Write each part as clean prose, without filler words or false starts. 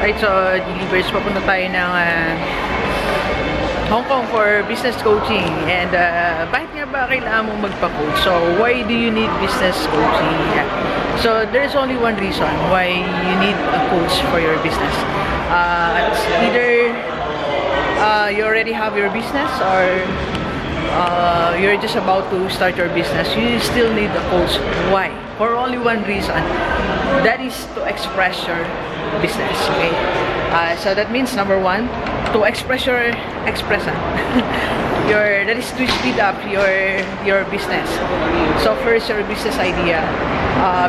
Right, so Gigi, papunta tayo ng Hong Kong for business coaching. And bakit nga ba kailangan mong magpa-coach? So why do you need business coaching? Yeah. So there's only one reason why you need a coach for your business. It's either you already have your business, or you're just about to start your business. You still need a coach. Why? For only one reason. That is to express your business. Okay. So that means number one, to express your that is to speed up your business. So first, your business idea,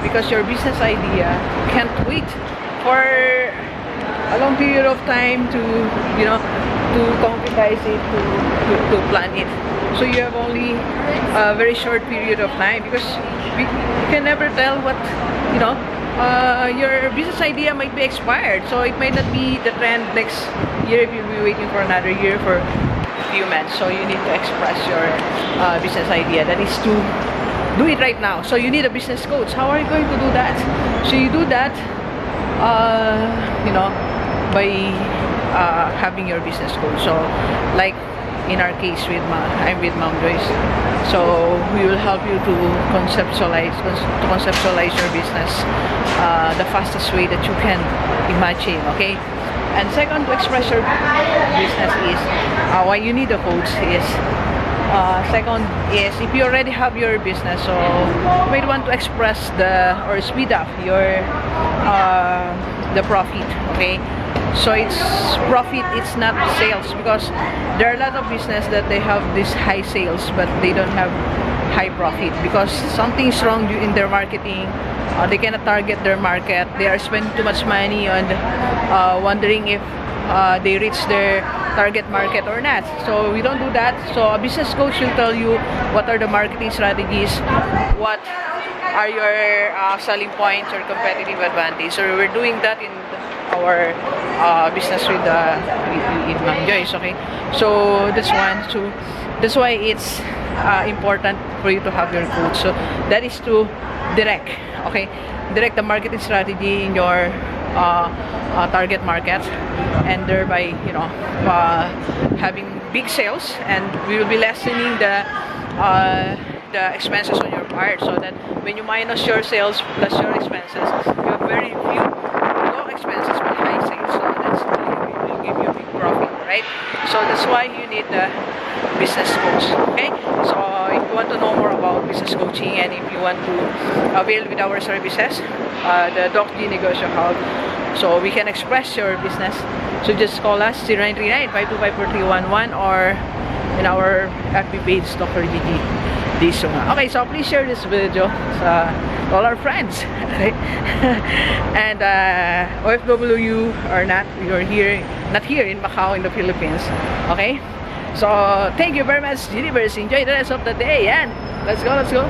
because your business idea can't wait for a long period of time to to concretize it, to plan it. So you have only a very short period of time, because you can never tell what your business idea might be expired, so it might not be the trend next year if you'll be waiting for another year for a few months. So you need to express your business idea. That is to do it right now. So you need a business coach. How are you going to do that? So you do that by having your business coach. So like in our case, I'm with Ma'am Joyce. So we will help you to conceptualize your business the fastest way that you can imagine. Okay. And second, to express your business is why you need a coach is second is if you already have your business, so you might want to express or speed up your the profit. Okay. So it's profit, it's not sales, because there are a lot of business that they have this high sales but they don't have high profit because something's wrong in their marketing. They cannot target their market. They are spending too much money on wondering if they reach their target market or not. So we don't do that. So a business coach will tell you what are the marketing strategies, what are your selling points or competitive advantage. So we're doing that in our business with Ma'am Joyce. Okay, so that's one. So that's why it's important for you to have your coach. So that is to direct the marketing strategy in your target market, and thereby having big sales, and we will be lessening the expenses on your part, so that when you minus your sales plus your expenses, you have very few low expenses but high sales. So that's will give you a big profit, right? So that's why you need the business coach. Okay, so if you want to know more about business coaching, and if you want to avail with our services, the Iyong Negosyo Hub, so we can express your business, so just call us 0939-525-4311 or in our FB page, Dr. Gigi, Sunga. Okay, so please share this video to all our friends. Okay? And OFW or not, you're not here in Macau, in the Philippines. Okay, so thank you very much, Universe. Enjoy the rest of the day, and let's go.